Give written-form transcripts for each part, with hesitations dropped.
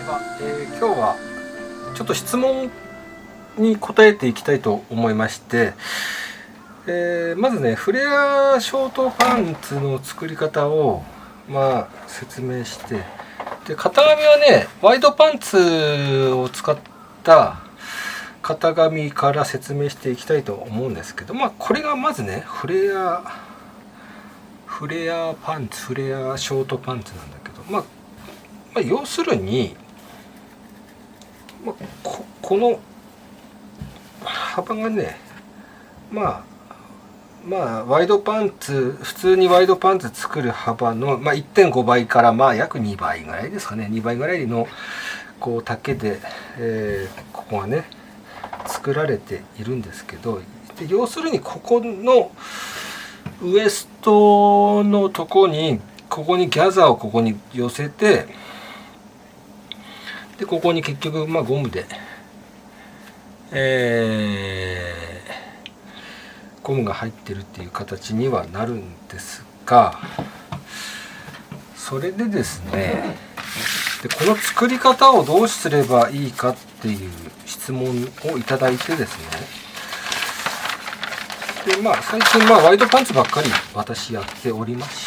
ちは。今日はちょっと質問に答えていきたいと思いまして、まずね、フレアショートパンツの作り方を説明して、で型紙はね、ワイドパンツを使った型紙から説明していきたいと思うんですけど、これがまずね、フレアパンツ、フレアショートパンツなんだけど、要するに、この幅がね、ワイドパンツ、普通にワイドパンツ作る幅の、1.5 倍から約2倍ぐらいですかね。2倍ぐらいのこう丈で、ここがね作られているんですけど、で要するにここのウエストのとこに、ここにギャザーをここに寄せて、でここに結局ゴムで、ゴムが入ってるっていう形にはなるんですが、それでですね、でこの作り方をどうすればいいかっていう質問をいただいてですね、で最近ワイドパンツばっかり私やっておりまし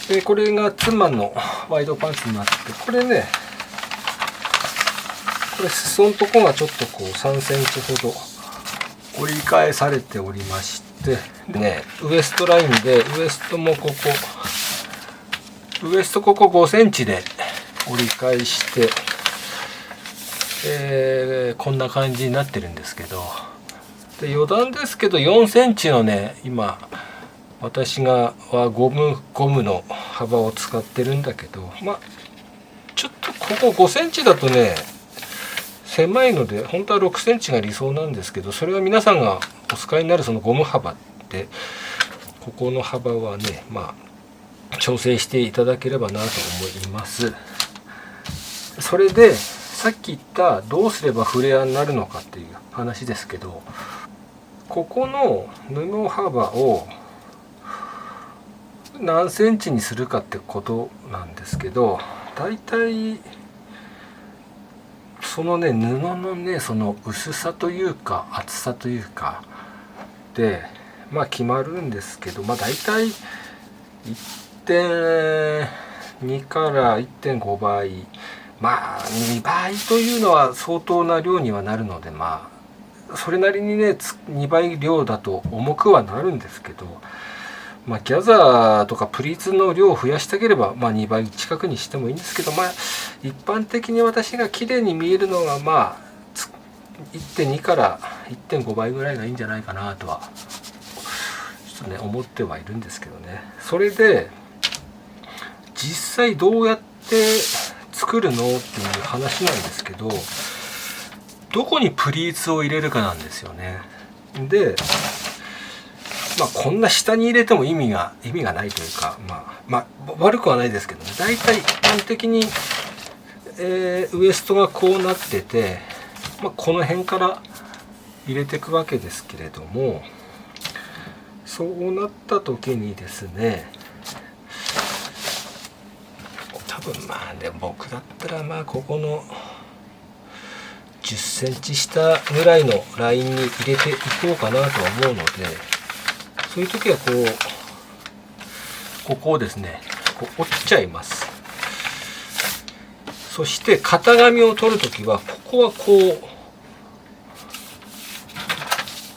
て、でこれが妻のワイドパンツになって、これね、これ裾のとこがちょっとこう3センチほど折り返されておりまして、でね、ウエストラインで、ウエストもここ5センチで折り返して、こんな感じになってるんですけど、で余談ですけど4センチのね、今私はゴムの幅を使ってるんだけど、ちょっとここ5センチだとね狭いので、本当は6センチが理想なんですけど、それは皆さんがお使いになるそのゴム幅って、ここの幅はね、調整していただければなと思います。それでさっき言ったどうすればフレアになるのかっていう話ですけど、ここの布幅を何センチにするかってことなんですけど、だいたいそのね、布のね、その薄さというか厚さというかで決まるんですけど、だいたい 1.2 から 1.5 倍、2倍というのは相当な量にはなるので、それなりにね2倍量だと重くはなるんですけど、ギャザーとかプリーツの量を増やしたければ、2倍近くにしてもいいんですけど、一般的に私が綺麗に見えるのが1.2 から 1.5 倍ぐらいがいいんじゃないかなとはちょっとね思ってはいるんですけどね。それで実際どうやって作るのっていう話なんですけど、どこにプリーツを入れるかなんですよね。でこんな下に入れても意味がないというか、悪くはないですけどね、大体一般的に、ウエストがこうなってて、この辺から入れていくわけですけれども、そうなった時にですね、多分でも僕だったらここの10センチ下ぐらいのラインに入れていこうかなとは思うので、そういう時はここをですね折っちゃいます。そして型紙を取る時はこ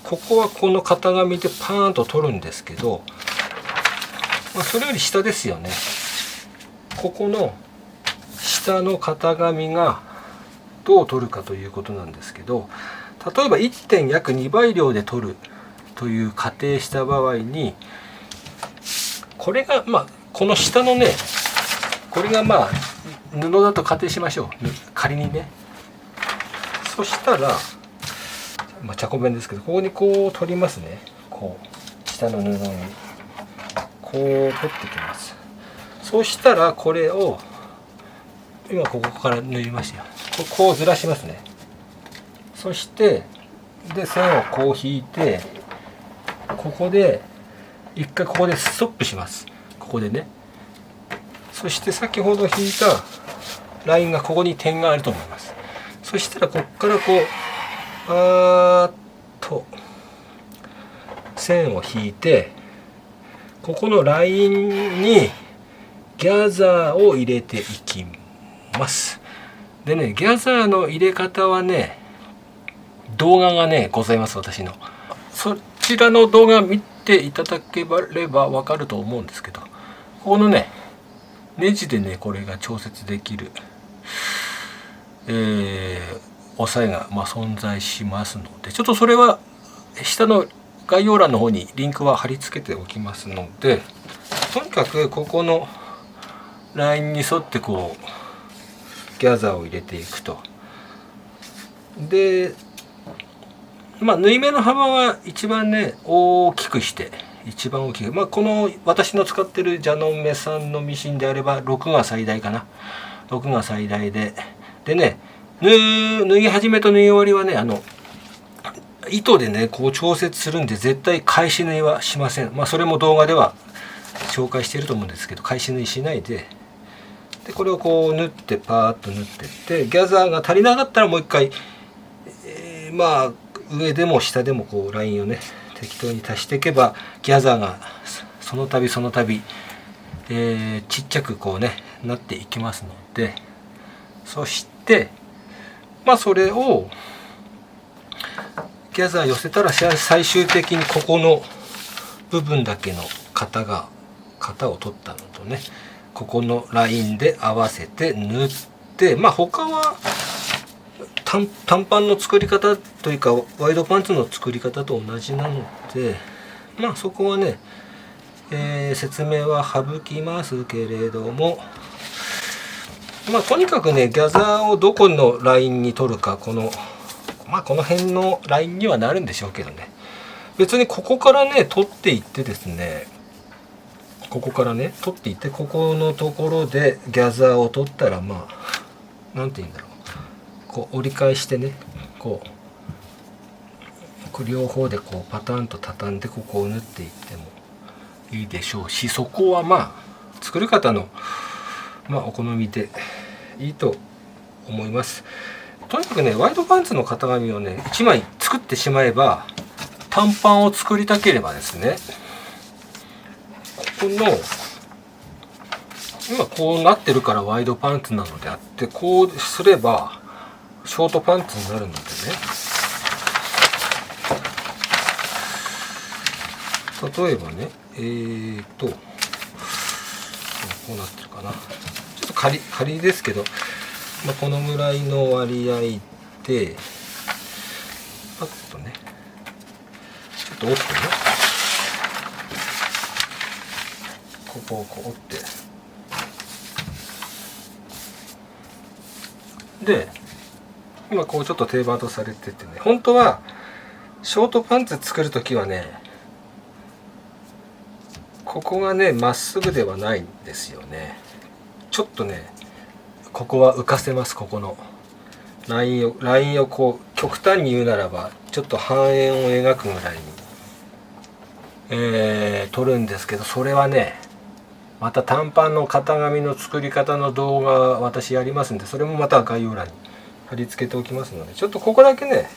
こはこの型紙でパーンと取るんですけど、それより下ですよね。ここの下の型紙がどう取るかということなんですけど、例えば 1.2 倍量で取るという仮定した場合に、これがこの下のね、これが布だと仮定しましょう、仮にね。そしたら茶こ弁ですけど、ここにこう取りますね。こう下の布にこう取ってきます。そしたらこれを今ここから縫いましたよ。こうずらしますね。そしてで線をこう引いて、ここで一回ここでストップします。ここでねそして先ほど引いたラインがここに点があると思います。そしたらここからこう線を引いて、ここのラインにギャザーを入れていきます。でね、ギャザーの入れ方はね、動画がねございます。私のそちらの動画見ていただければ分かると思うんですけど、ここのねネジでねこれが調節できる、押さえが存在しますので、ちょっとそれは下の概要欄の方にリンクは貼り付けておきますので、とにかくここのラインに沿ってこうギャザーを入れていくと。で縫い目の幅は一番ね大きくして、一番大きく、この私の使ってるジャノンメさんのミシンであれば6が最大かな。6が最大でね、縫い始めと縫い終わりはね糸でねこう調節するんで、絶対返し縫いはしません。それも動画では紹介していると思うんですけど、返し縫いしないで、これをこう縫ってパーッと縫ってって、ギャザーが足りなかったらもう一回、上でも下でもこうラインをね適当に足していけば、ギャザーがその度ちっちゃくこうねなっていきますので、そしてそれをギャザー寄せたら最終的にここの部分だけの型を取ったのとね、ここのラインで合わせて縫って、他は短パンの作り方というかワイドパンツの作り方と同じなので、そこはね、説明は省きますけれども、とにかくねギャザーをどこのラインに取るか、この辺のラインにはなるんでしょうけどね、別にここからね取っていってですね、ここのところでギャザーを取ったらなんて言うんだろう、こう折り返してね、こう両方でこうパターンと畳んでここを縫っていってもいいでしょうし、そこは作る方のお好みでいいと思います。とにかくねワイドパンツの型紙をね1枚作ってしまえば、短パンを作りたければですね、ここの今こうなってるからワイドパンツなのであって、こうすればショートパンツになるのでね、例えばねこうなってるかな、ちょっと仮ですけど、このぐらいの割合でパッとねちょっと折ってね、ここをこう折って、で今こうちょっと定番とされててね、本当はショートパンツ作る時はねここがねまっすぐではないんですよね。ちょっとねここは浮かせます。ここのラインをこう極端に言うならばちょっと半円を描くぐらいに、取るんですけど、それはねまた短パンの型紙の作り方の動画私やりますんで、それもまた概要欄に貼り付けておきますので、ちょっとここだけね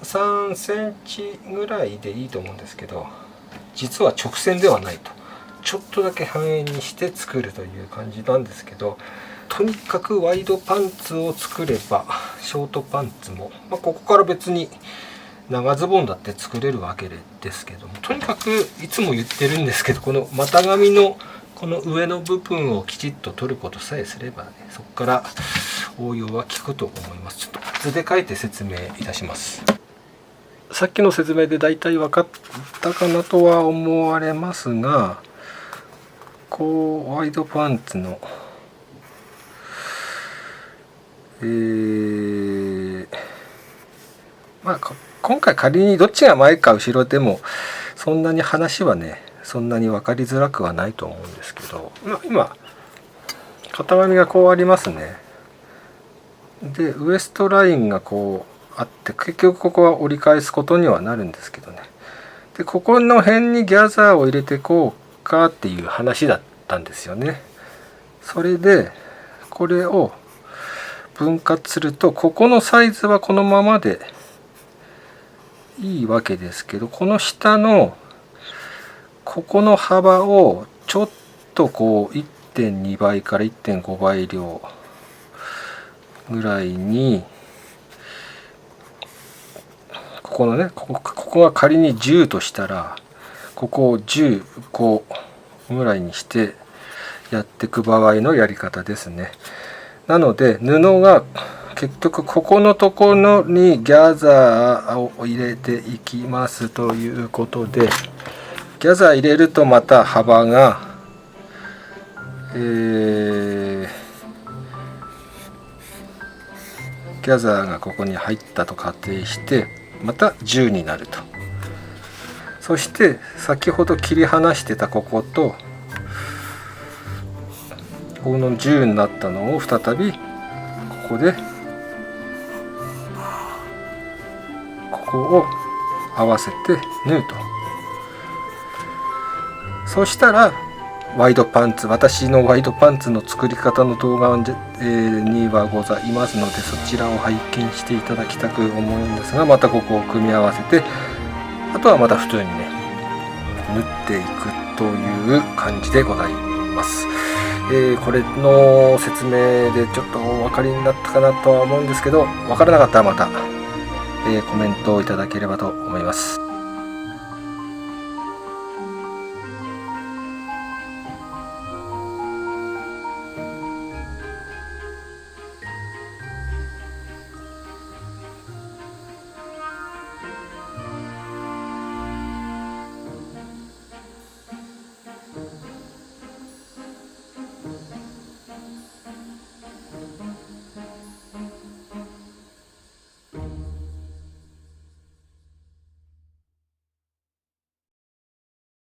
3センチぐらいでいいと思うんですけど、実は直線ではないと、ちょっとだけ半円にして作るという感じなんですけど、とにかくワイドパンツを作ればショートパンツも、ここから別に長ズボンだって作れるわけですけども、とにかくいつも言ってるんですけど、この股上のこの上の部分をきちっと取ることさえすればね、そこから応用は効くと思います。ちょっと図で書いて説明いたします。さっきの説明でだいたい分かったかなとは思われますが、こうワイドパンツの今回仮にどっちが前か後ろでもそんなに話はねそんなに分かりづらくはないと思うんですけど、今型紙がこうありますね。でウエストラインがこうあって、結局ここは折り返すことにはなるんですけどね。でここの辺にギャザーを入れてこうかっていう話だったんですよね。それでこれを分割すると、ここのサイズはこのままでいいわけですけど、この下のここの幅をちょっとこう 1.2 倍から 1.5 倍量ぐらいに、ここのね、ここが仮に10としたら、ここを15ぐらいにしてやっていく場合のやり方ですね。なので布が結局ここのところにギャザーを入れていきますということで、ギャザー入れるとまた幅が、ギャザーがここに入ったと仮定してまた10になると。そして先ほど切り離してたこことこの10になったのを再びここでここを合わせて縫うと。そしたらワイドパンツ、私のワイドパンツの作り方の動画にはございますので、そちらを拝見していただきたく思うんですが、またここを組み合わせて、あとはまた普通にね縫っていくという感じでございます。これの説明でちょっとお分かりになったかなとは思うんですけど、分からなかったらまた、コメントをいただければと思います。